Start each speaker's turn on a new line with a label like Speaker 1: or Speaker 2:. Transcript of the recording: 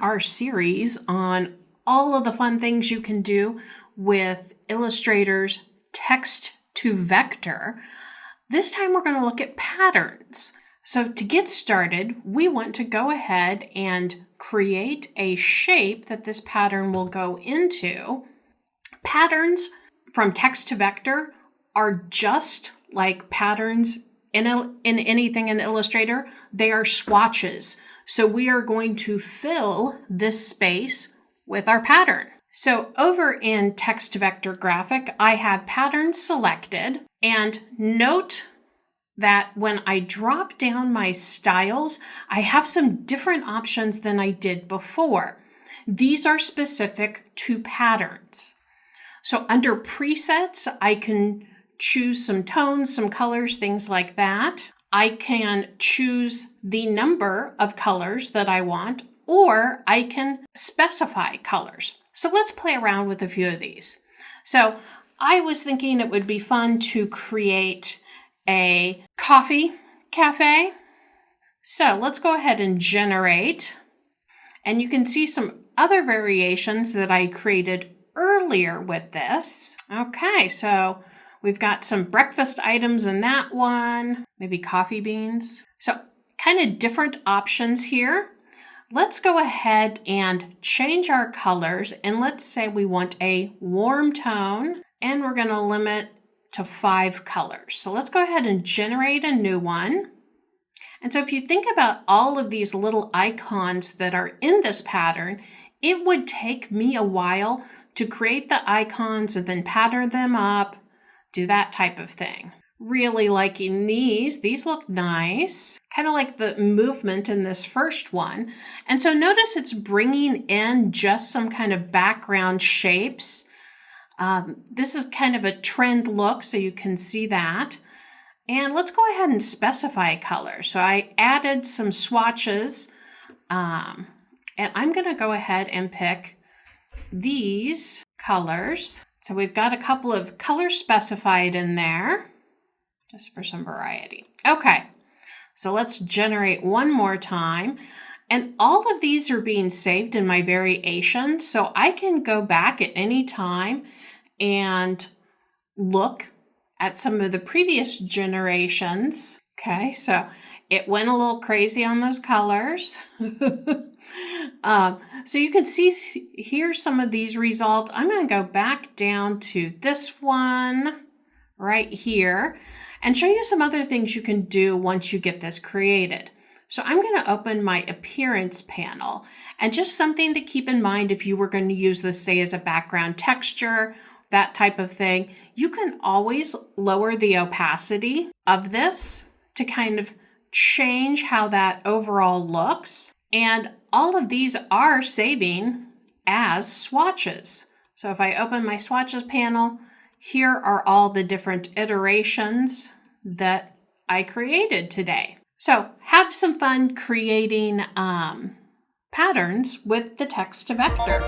Speaker 1: our series on all of the fun things you can do with Illustrator's text to vector. This time we're going to look at patterns. So to get started, we want to go ahead and create a shape that this pattern will go into. Patterns from text to vector are just like patterns in anything in Illustrator. They are swatches. So we are going to fill this space with our pattern. So over in text to vector graphic, I have patterns selected, and note that when I drop down my styles, I have some different options than I did before. These are specific to patterns. So under presets, I can choose some tones, some colors, things like that. I can choose the number of colors that I want, or I can specify colors. So let's play around with a few of these. So I was thinking it would be fun to create a coffee cafe. So let's go ahead and generate. And you can see some other variations that I created earlier with this. Okay, so we've got some breakfast items in that one, maybe coffee beans. So kind of different options here. Let's go ahead and change our colors, and let's say we want a warm tone, and we're going to limit to 5 colors. So let's go ahead and generate a new one. And so if you think about all of these little icons that are in this pattern, it would take me a while to create the icons and then pattern them up, do that type of thing. Really liking these. These look nice. Kind of like the movement in this first one. And so notice it's bringing in just some kind of background shapes. This is kind of a trend look, so you can see that. And let's go ahead and specify color. So I added some swatches, and I'm going to go ahead and pick these colors. So we've got a couple of colors specified in there, just for some variety. Okay, so let's generate one more time. And all of these are being saved in my variations, so I can go back at any time and look at some of the previous generations. Okay, so it went a little crazy on those colors. So you can see here some of these results. I'm going to go back down to this one right here and show you some other things you can do once you get this created. So I'm going to open my appearance panel, and just something to keep in mind if you were going to use this, say, as a background texture, that type of thing, you can always lower the opacity of this to kind of change how that overall looks. And all of these are saving as swatches. So if I open my swatches panel, here are all the different iterations that I created today. So have some fun creating patterns with the text to vector.